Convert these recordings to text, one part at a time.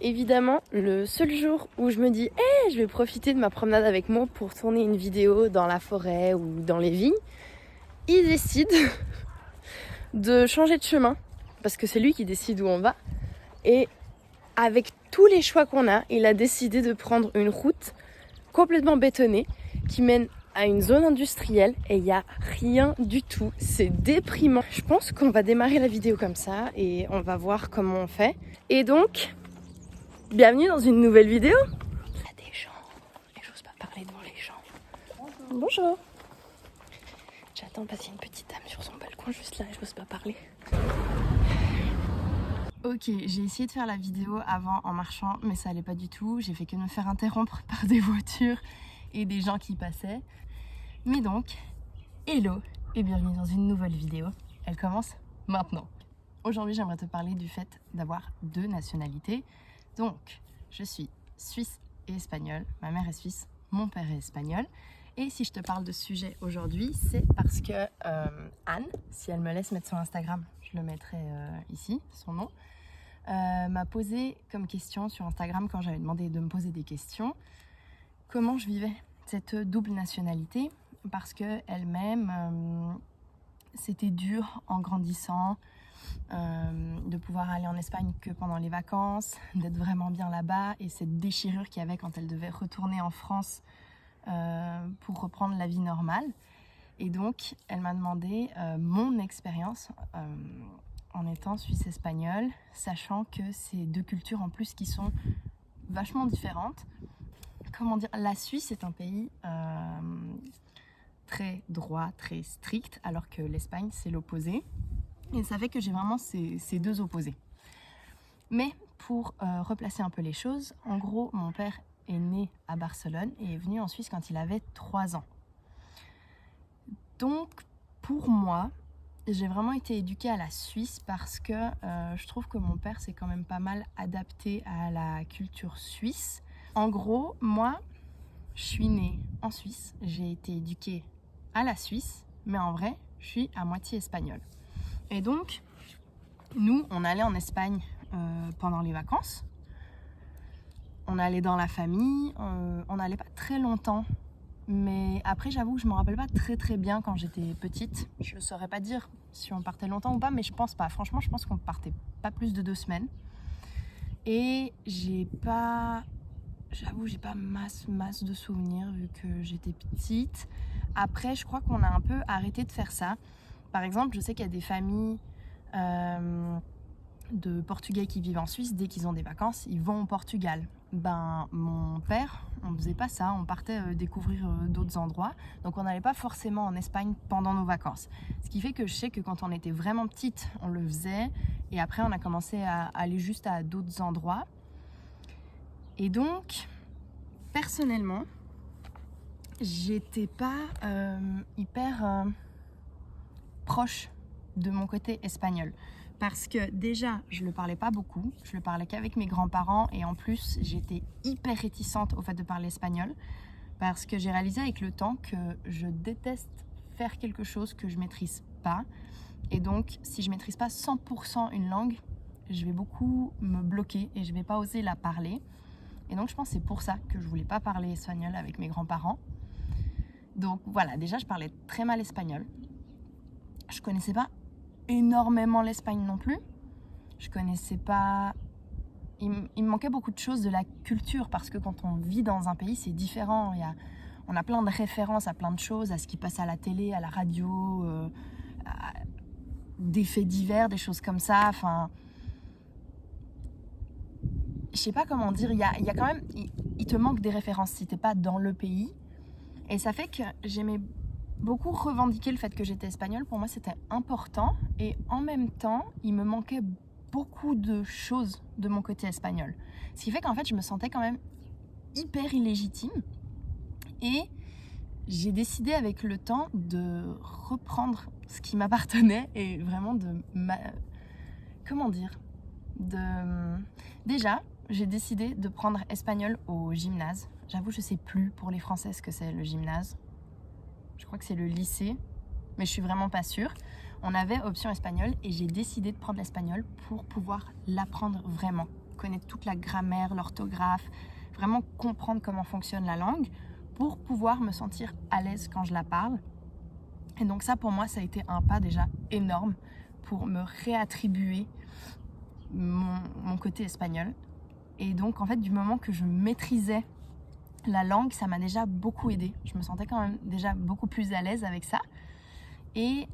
évidemment le seul jour où je me dis hey, je vais profiter de ma promenade avec moi pour tourner une vidéo dans la forêt ou dans les vignes, il décide de changer de chemin parce que c'est lui qui décide où on va. Et avec tous les choix qu'on a, il a décidé de prendre une route complètement bétonnée qui mène à une zone industrielle et il n'y a rien du tout. C'est déprimant. Je pense qu'on va démarrer la vidéo comme ça et on va voir comment on fait. Et donc, bienvenue dans une nouvelle vidéo. Il y a des gens et j'ose pas parler devant les gens. Bonjour. J'attends parce qu'il y a une petite dame sur son balcon juste là et j'ose pas parler. Ok, j'ai essayé de faire la vidéo avant en marchant, mais ça allait pas du tout. J'ai fait que me faire interrompre par des voitures et des gens qui passaient. Mais donc, hello et bienvenue dans une nouvelle vidéo. Elle commence maintenant. Aujourd'hui, j'aimerais te parler du fait d'avoir 2 nationalités. Donc, je suis suisse et espagnole. Ma mère est suisse, mon père est espagnol. Et si je te parle de ce sujet aujourd'hui, c'est parce que Anne, si elle me laisse mettre son Instagram, je le mettrai ici, son nom, m'a posé comme question sur Instagram quand j'avais demandé de me poser des questions, comment je vivais cette double nationalité, parce que elle-même, c'était dur en grandissant de pouvoir aller en Espagne que pendant les vacances, d'être vraiment bien là-bas et cette déchirure qu'il y avait quand elle devait retourner en France pour reprendre la vie normale. Et donc, elle m'a demandé mon expérience en étant suisse-espagnole, sachant que c'est 2 cultures en plus qui sont vachement différentes. Comment dire, la Suisse est un pays très droit, très strict, alors que l'Espagne, c'est l'opposé. Et ça fait que j'ai vraiment ces 2 opposés. Mais pour replacer un peu les choses, en gros, mon père est né à Barcelone et est venu en Suisse quand il avait 3 ans. Donc, pour moi, j'ai vraiment été éduquée à la Suisse parce que je trouve que mon père s'est quand même pas mal adapté à la culture suisse. En gros, moi, je suis née en Suisse, j'ai été éduquée à la Suisse, mais en vrai, je suis à moitié espagnole. Et donc, nous, on allait en Espagne pendant les vacances. On allait dans la famille, on n'allait pas très longtemps. Mais après, j'avoue que je me rappelle pas très bien quand j'étais petite. Je saurais pas dire si on partait longtemps ou pas, mais je pense pas. Franchement, je pense qu'on partait pas plus de 2 semaines. Et j'avoue, j'ai pas masse de souvenirs vu que j'étais petite. Après, je crois qu'on a un peu arrêté de faire ça. Par exemple, je sais qu'il y a des familles de Portugais qui vivent en Suisse. Dès qu'ils ont des vacances, ils vont au Portugal. Ben, mon père, on faisait pas ça, on partait découvrir d'autres endroits. Donc on n'allait pas forcément en Espagne pendant nos vacances. Ce qui fait que je sais que quand on était vraiment petite, on le faisait. Et après, on a commencé à aller juste à d'autres endroits. Et donc, personnellement, j'étais pas hyper proche de mon côté espagnol. Parce que déjà, je le parlais pas beaucoup, je le parlais qu'avec mes grands-parents et en plus, j'étais hyper réticente au fait de parler espagnol parce que j'ai réalisé avec le temps que je déteste faire quelque chose que je maîtrise pas. Et donc, si je maîtrise pas 100% une langue, je vais beaucoup me bloquer et je vais pas oser la parler. Et donc, je pense que c'est pour ça que je voulais pas parler espagnol avec mes grands-parents. Donc voilà, déjà, je parlais très mal espagnol. Je connaissais pas énormément l'Espagne non plus. Je connaissais pas... Il me manquait beaucoup de choses de la culture parce que quand on vit dans un pays, c'est différent. On a plein de références à plein de choses, à ce qui passe à la télé, à la radio, des faits divers, des choses comme ça. Enfin, je sais pas comment dire. Il y a quand même... Il te manque des références si t'es pas dans le pays. Et ça fait que j'aimais beaucoup revendiquer le fait que j'étais espagnole. Pour moi, c'était important. Et en même temps, il me manquait beaucoup de choses de mon côté espagnol. Ce qui fait qu'en fait, je me sentais quand même hyper illégitime. Et j'ai décidé avec le temps de reprendre ce qui m'appartenait et vraiment comment dire Déjà, j'ai décidé de prendre espagnol au gymnase. J'avoue, je sais plus pour les Français ce que c'est le gymnase. Je crois que c'est le lycée, mais je suis vraiment pas sûre. On avait option espagnol et j'ai décidé de prendre l'espagnol pour pouvoir l'apprendre vraiment. connaître toute la grammaire, l'orthographe, vraiment comprendre comment fonctionne la langue pour pouvoir me sentir à l'aise quand je la parle. Et donc ça, pour moi, ça a été un pas déjà énorme pour me réattribuer mon côté espagnol. Et donc, en fait, du moment que je maîtrisais la langue, ça m'a déjà beaucoup aidée. Je me sentais quand même déjà beaucoup plus à l'aise avec ça. Et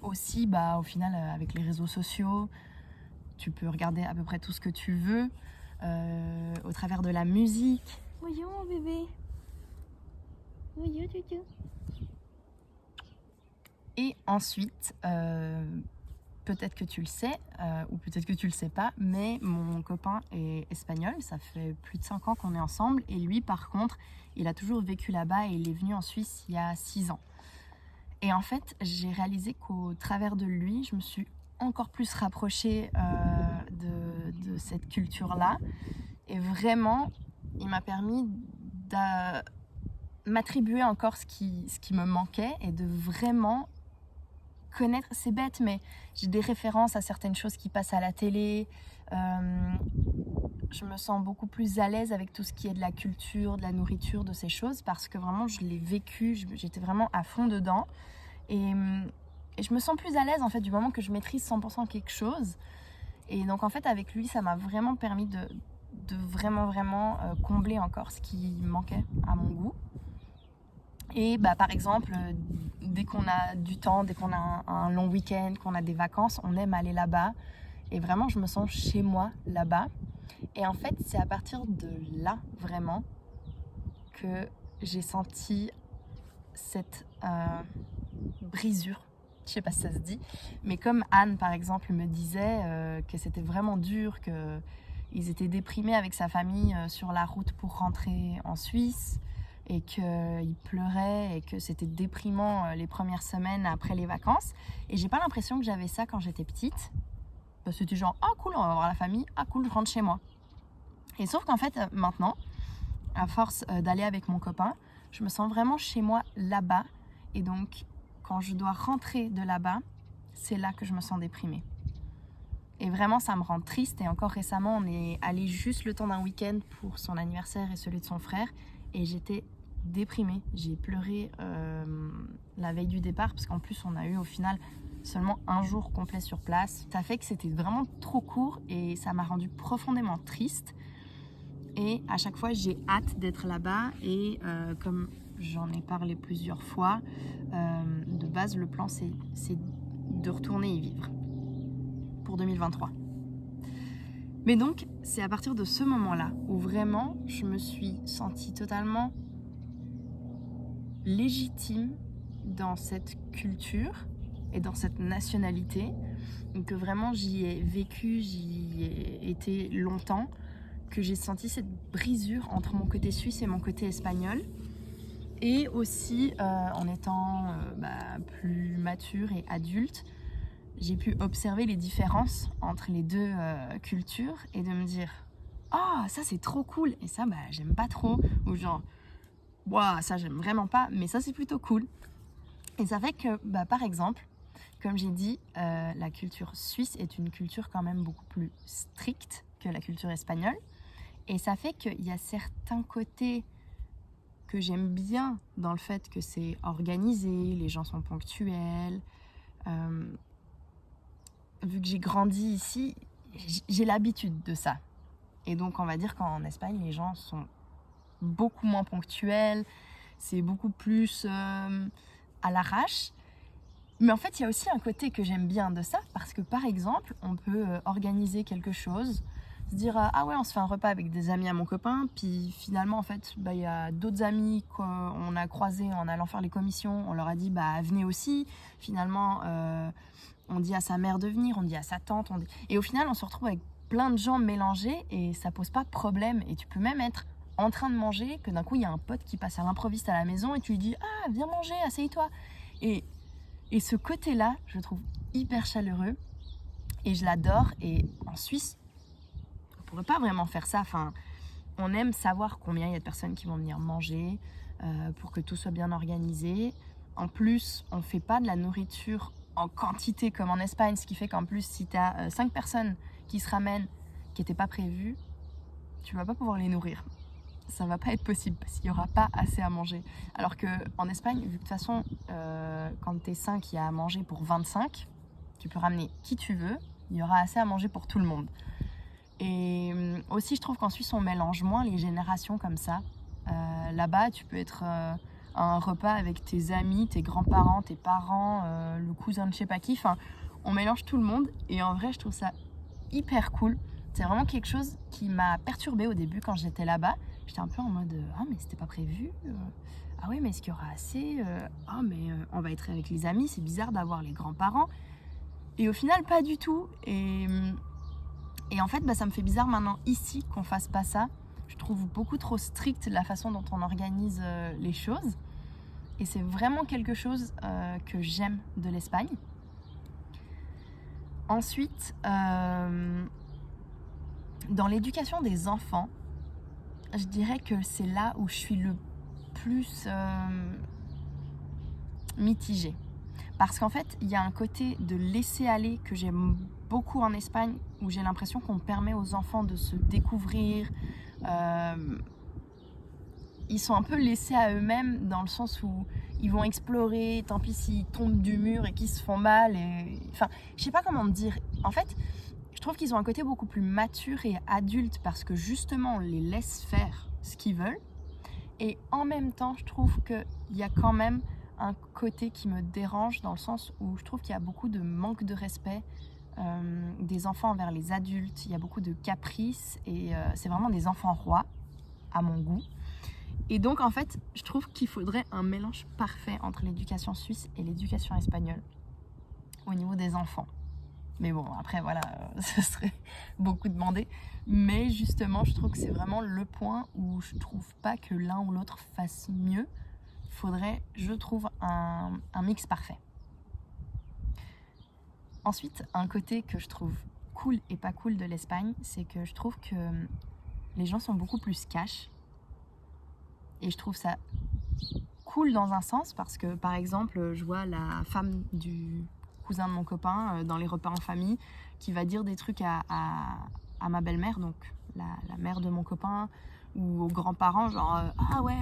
aussi, au final, avec les réseaux sociaux, tu peux regarder à peu près tout ce que tu veux au travers de la musique. Voyons, bébé. Voyons, tutu. Et ensuite, peut-être que tu le sais, ou peut-être que tu le sais pas, mais mon copain est espagnol, ça fait plus de 5 ans qu'on est ensemble, et lui par contre, il a toujours vécu là-bas et il est venu en Suisse il y a 6 ans. Et en fait, j'ai réalisé qu'au travers de lui, je me suis encore plus rapprochée de cette culture-là, et vraiment, il m'a permis de m'attribuer encore ce qui me manquait et de vraiment connaître, c'est bête, mais j'ai des références à certaines choses qui passent à la télé. Je me sens beaucoup plus à l'aise avec tout ce qui est de la culture, de la nourriture, de ces choses, parce que vraiment je l'ai vécu, j'étais vraiment à fond dedans. Et je me sens plus à l'aise en fait du moment que je maîtrise 100% quelque chose. Et donc en fait avec lui, ça m'a vraiment permis de vraiment combler encore ce qui manquait à mon goût. Et par exemple, dès qu'on a du temps, dès qu'on a un long week-end, qu'on a des vacances, on aime aller là-bas. Et vraiment, je me sens chez moi là-bas. Et en fait, c'est à partir de là, vraiment, que j'ai senti cette brisure. Je sais pas si ça se dit. Mais comme Anne, par exemple, me disait que c'était vraiment dur, qu'ils étaient déprimés avec sa famille sur la route pour rentrer en Suisse, et qu'il pleurait et que c'était déprimant les premières semaines après les vacances. Et j'ai pas l'impression que j'avais ça quand j'étais petite. Parce que c'était genre, ah cool, on va voir la famille, ah cool, je rentre chez moi. Et sauf qu'en fait, maintenant, à force d'aller avec mon copain, je me sens vraiment chez moi là-bas. Et donc, quand je dois rentrer de là-bas, c'est là que je me sens déprimée. Et vraiment, ça me rend triste. Et encore récemment, on est allé juste le temps d'un week-end pour son anniversaire et celui de son frère. Et j'étais déprimée. J'ai pleuré la veille du départ parce qu'en plus on a eu au final seulement un jour complet sur place. Ça fait que c'était vraiment trop court et ça m'a rendue profondément triste. Et à chaque fois j'ai hâte d'être là-bas et comme j'en ai parlé plusieurs fois, de base le plan c'est de retourner y vivre pour 2023. Mais donc c'est à partir de ce moment-là où vraiment je me suis sentie totalement légitime dans cette culture et dans cette nationalité, que vraiment j'y ai vécu, j'y ai été longtemps, que j'ai senti cette brisure entre mon côté suisse et mon côté espagnol. Et aussi en étant plus mature et adulte, j'ai pu observer les différences entre les deux cultures et de me dire « Ah, ça c'est trop cool !» et ça j'aime pas trop, ou genre wow, ça j'aime vraiment pas, mais ça c'est plutôt cool. Et ça fait que, par exemple, comme j'ai dit, la culture suisse est une culture quand même beaucoup plus stricte que la culture espagnole. Et ça fait qu'il y a certains côtés que j'aime bien dans le fait que c'est organisé, les gens sont ponctuels. Vu que j'ai grandi ici, j'ai l'habitude de ça. Et donc on va dire qu'en Espagne, les gens sont beaucoup moins ponctuel, c'est beaucoup plus à l'arrache. Mais en fait, il y a aussi un côté que j'aime bien de ça, parce que par exemple, on peut organiser quelque chose, se dire ah ouais, on se fait un repas avec des amis à mon copain, puis finalement en fait, il y a d'autres amis qu'on a croisés en allant faire les commissions, on leur a dit venez aussi. Finalement, on dit à sa mère de venir, on dit à sa tante, et au final, on se retrouve avec plein de gens mélangés et ça pose pas de problème. Et tu peux même être en train de manger, que d'un coup il y a un pote qui passe à l'improviste à la maison et tu lui dis ah viens manger, assieds-toi. Et ce côté-là, je le trouve hyper chaleureux et je l'adore. Et en Suisse, on pourrait pas vraiment faire ça. Enfin, on aime savoir combien il y a de personnes qui vont venir manger pour que tout soit bien organisé. En plus, on fait pas de la nourriture en quantité comme en Espagne, ce qui fait qu'en plus, si tu as 5 personnes qui se ramènent, qui n'étaient pas prévues, tu vas pas pouvoir les nourrir. Ça va pas être possible parce qu'il n'y aura pas assez à manger. Alors qu'en Espagne, vu que de toute façon, quand tu es 5, il y a à manger pour 25, tu peux ramener qui tu veux, il y aura assez à manger pour tout le monde. Et aussi, je trouve qu'en Suisse, on mélange moins les générations comme ça. Là-bas, tu peux être à un repas avec tes amis, tes grands-parents, tes parents, le cousin de je sais pas qui. Enfin, on mélange tout le monde et en vrai, je trouve ça hyper cool. C'est vraiment quelque chose qui m'a perturbée au début quand j'étais là-bas. J'étais un peu en mode « Ah, mais c'était pas prévu Ah oui, mais est-ce qu'il y aura assez Ah, mais on va être avec les amis, c'est bizarre d'avoir les grands-parents. » Et au final, pas du tout. Et en fait, ça me fait bizarre maintenant ici qu'on fasse pas ça. Je trouve beaucoup trop strict la façon dont on organise les choses. Et c'est vraiment quelque chose que j'aime de l'Espagne. Ensuite, dans l'éducation des enfants, je dirais que c'est là où je suis le plus mitigée. Parce qu'en fait, il y a un côté de laisser aller que j'aime beaucoup en Espagne, où j'ai l'impression qu'on permet aux enfants de se découvrir. Ils sont un peu laissés à eux-mêmes dans le sens où ils vont explorer, tant pis s'ils tombent du mur et qu'ils se font mal. Enfin, je sais pas comment dire. En fait, je trouve qu'ils ont un côté beaucoup plus mature et adulte parce que justement, on les laisse faire ce qu'ils veulent. Et en même temps, je trouve qu'il y a quand même un côté qui me dérange dans le sens où je trouve qu'il y a beaucoup de manque de respect des enfants envers les adultes. Il y a beaucoup de caprices et c'est vraiment des enfants rois, à mon goût. Et donc, en fait, je trouve qu'il faudrait un mélange parfait entre l'éducation suisse et l'éducation espagnole au niveau des enfants. Mais bon, après, voilà, ce serait beaucoup demandé. Mais justement, je trouve que c'est vraiment le point où je trouve pas que l'un ou l'autre fasse mieux. Il faudrait, je trouve, un mix parfait. Ensuite, un côté que je trouve cool et pas cool de l'Espagne, c'est que je trouve que les gens sont beaucoup plus cash. Et je trouve ça cool dans un sens parce que, par exemple, je vois la femme du cousin de mon copain dans les repas en famille qui va dire des trucs à ma belle-mère, donc la mère de mon copain, ou aux grands-parents, genre ah ouais,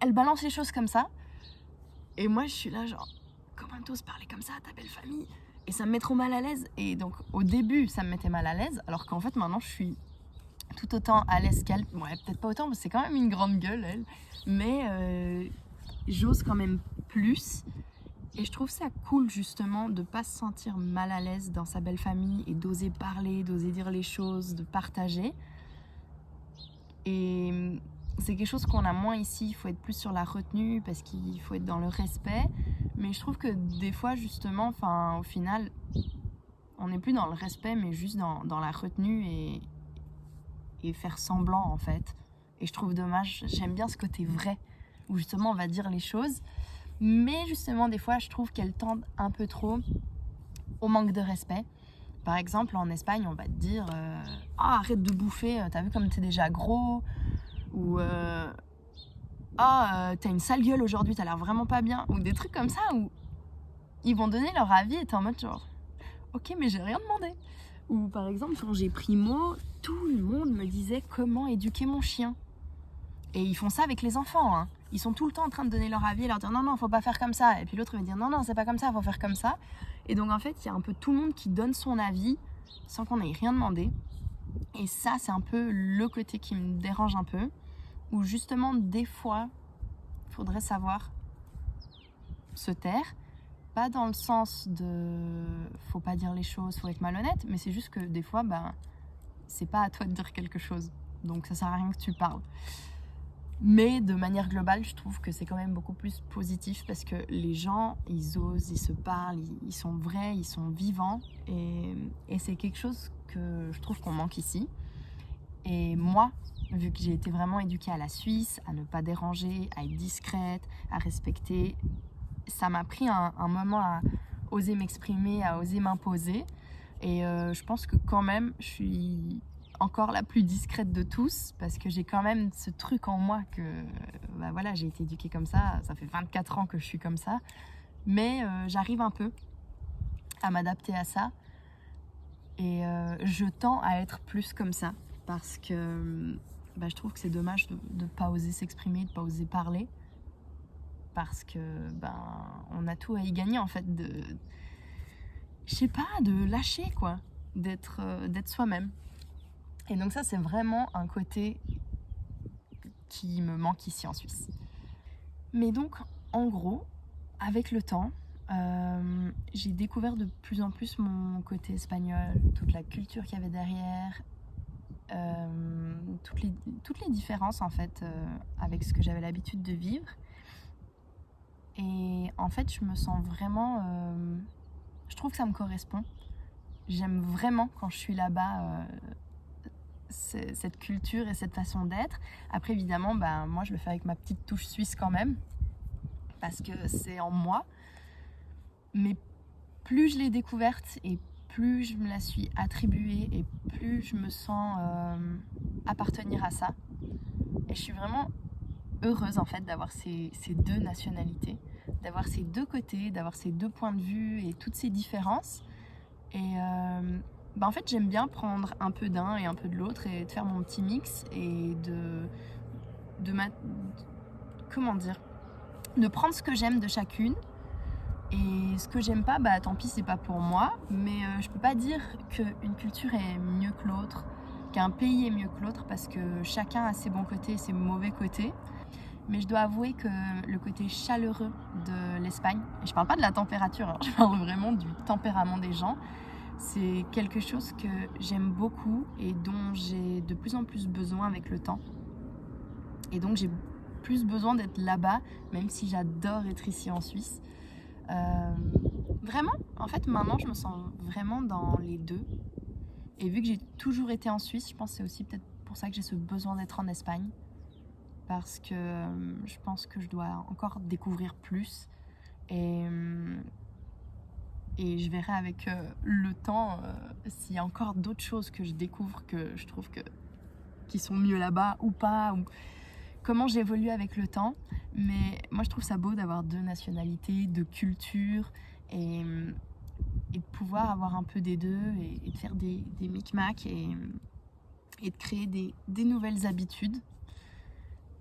elle balance les choses comme ça. Et moi, je suis là, genre, comment t'oses parler comme ça à ta belle famille? Et ça me met trop mal à l'aise. Et donc, au début, ça me mettait mal à l'aise, alors qu'en fait, maintenant, je suis tout autant à l'aise qu'elle. Ouais, peut-être pas autant, mais c'est quand même une grande gueule, elle. Mais j'ose quand même plus. Et je trouve ça cool, justement, de pas se sentir mal à l'aise dans sa belle famille et d'oser parler, d'oser dire les choses, de partager. Et c'est quelque chose qu'on a moins ici. Il faut être plus sur la retenue parce qu'il faut être dans le respect. Mais je trouve que des fois, justement, au final, on n'est plus dans le respect, mais juste dans la retenue et faire semblant, en fait. Et je trouve dommage. J'aime bien ce côté vrai, où justement, on va dire les choses. Mais justement, des fois, je trouve qu'elles tendent un peu trop au manque de respect. Par exemple, en Espagne, on va te dire arrête de bouffer, t'as vu comme t'es déjà gros. Ou t'as une sale gueule aujourd'hui, t'as l'air vraiment pas bien. Ou des trucs comme ça où ils vont donner leur avis et t'es en mode genre ok, mais j'ai rien demandé. Ou par exemple, quand j'ai pris Mo, tout le monde me disait comment éduquer mon chien. Et ils font ça avec les enfants, hein. Ils sont tout le temps en train de donner leur avis et leur dire non, faut pas faire comme ça. Et puis l'autre va dire non, c'est pas comme ça, faut faire comme ça. Et donc en fait, il y a un peu tout le monde qui donne son avis sans qu'on ait rien demandé. Et ça, c'est un peu le côté qui me dérange un peu. Où justement, des fois, il faudrait savoir se taire. Pas dans le sens de faut pas dire les choses, faut être malhonnête, mais c'est juste que des fois, c'est pas à toi de dire quelque chose. Donc ça sert à rien que tu parles. Mais de manière globale, je trouve que c'est quand même beaucoup plus positif parce que les gens, ils osent, ils se parlent, ils sont vrais, ils sont vivants. Et c'est quelque chose que je trouve qu'on manque ici. Et moi, vu que j'ai été vraiment éduquée à la Suisse, à ne pas déranger, à être discrète, à respecter, ça m'a pris un moment à oser m'exprimer, à oser m'imposer. Et je pense que quand même, je suis encore la plus discrète de tous parce que j'ai quand même ce truc en moi que j'ai été éduquée comme ça. Ça fait 24 ans que je suis comme ça. Mais j'arrive un peu à m'adapter à ça. Et je tends à être plus comme ça parce que je trouve que c'est dommage de ne pas oser s'exprimer, de ne pas oser parler. Parce que on a tout à y gagner en fait, je sais pas, de lâcher quoi, d'être soi-même. Et donc ça c'est vraiment un côté qui me manque ici en Suisse. Mais donc en gros, avec le temps, j'ai découvert de plus en plus mon côté espagnol, toute la culture qu'il y avait derrière, toutes les différences en fait avec ce que j'avais l'habitude de vivre. Et en fait je me sens vraiment, je trouve que ça me correspond. J'aime vraiment quand je suis là-bas cette culture et cette façon d'être. Après évidemment moi je le fais avec ma petite touche suisse quand même parce que c'est en moi. Mais plus je l'ai découverte et plus je me la suis attribuée et plus je me sens appartenir à ça. Et je suis vraiment heureuse en fait d'avoir ces deux nationalités, d'avoir ces deux côtés, d'avoir ces deux points de vue et toutes ces différences. Et en fait j'aime bien prendre un peu d'un et un peu de l'autre et de faire mon petit mix et de prendre ce que j'aime de chacune. Et ce que j'aime pas, tant pis, c'est pas pour moi. Mais je peux pas dire qu'une culture est mieux que l'autre, qu'un pays est mieux que l'autre, parce que chacun a ses bons côtés et ses mauvais côtés. Mais je dois avouer que le côté chaleureux de l'Espagne, et je parle pas de la température, hein, je parle vraiment du tempérament des gens, c'est quelque chose que j'aime beaucoup et dont j'ai de plus en plus besoin avec le temps. Et donc j'ai plus besoin d'être là-bas, même si j'adore être ici en Suisse. Vraiment, en fait maintenant je me sens vraiment dans les deux. Et vu que j'ai toujours été en Suisse, je pense que c'est aussi peut-être pour ça que j'ai ce besoin d'être en Espagne. Parce que je pense que je dois encore découvrir plus. Et je verrai avec le temps s'il y a encore d'autres choses que je découvre que je trouve qui sont mieux là-bas ou pas. Ou comment j'évolue avec le temps. Mais moi je trouve ça beau d'avoir deux nationalités, deux cultures et de pouvoir avoir un peu des deux et de faire des micmacs et de créer des nouvelles habitudes.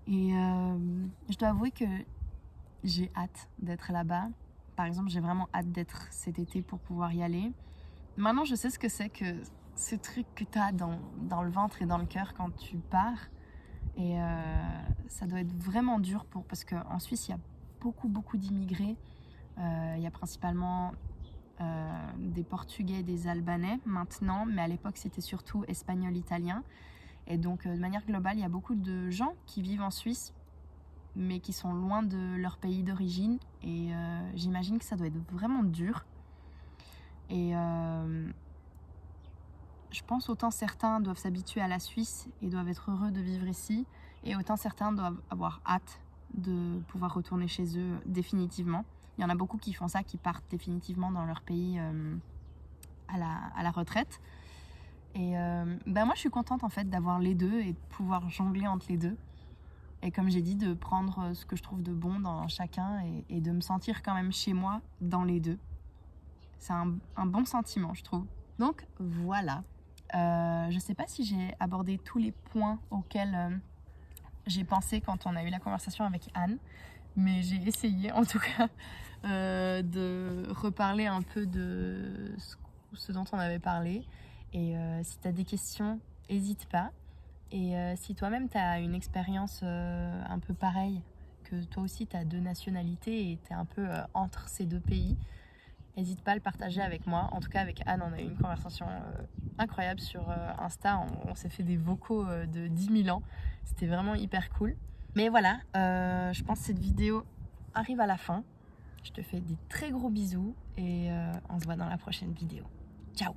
Et je dois avouer que j'ai hâte d'être là-bas. Par exemple, j'ai vraiment hâte d'être cet été pour pouvoir y aller. Maintenant, je sais ce que c'est que ce truc que tu as dans le ventre et dans le cœur quand tu pars. Et ça doit être vraiment dur parce qu'en Suisse, il y a beaucoup d'immigrés. Il y a principalement des Portugais, des Albanais maintenant, mais à l'époque, c'était surtout espagnol, italien. Et donc, de manière globale, il y a beaucoup de gens qui vivent en Suisse, mais qui sont loin de leur pays d'origine. Et j'imagine que ça doit être vraiment dur. Et je pense autant certains doivent s'habituer à la Suisse et doivent être heureux de vivre ici, et autant certains doivent avoir hâte de pouvoir retourner chez eux définitivement. Il y en a beaucoup qui font ça, qui partent définitivement dans leur pays à la retraite. Et moi je suis contente en fait d'avoir les deux et de pouvoir jongler entre les deux. Et comme j'ai dit, de prendre ce que je trouve de bon dans chacun et de me sentir quand même chez moi dans les deux. C'est un bon sentiment, je trouve. Donc voilà. Je sais pas si j'ai abordé tous les points auxquels j'ai pensé quand on a eu la conversation avec Anne, mais j'ai essayé en tout cas de reparler un peu de ce dont on avait parlé. Et si tu as des questions, n'hésite pas. Et si toi-même tu as une expérience un peu pareille, que toi aussi tu as deux nationalités et tu es un peu entre ces deux pays, n'hésite pas à le partager avec moi. En tout cas avec Anne, on a eu une conversation incroyable sur Insta. On s'est fait des vocaux de 10 000 ans. C'était vraiment hyper cool. Mais voilà, je pense que cette vidéo arrive à la fin. Je te fais des très gros bisous et on se voit dans la prochaine vidéo. Ciao!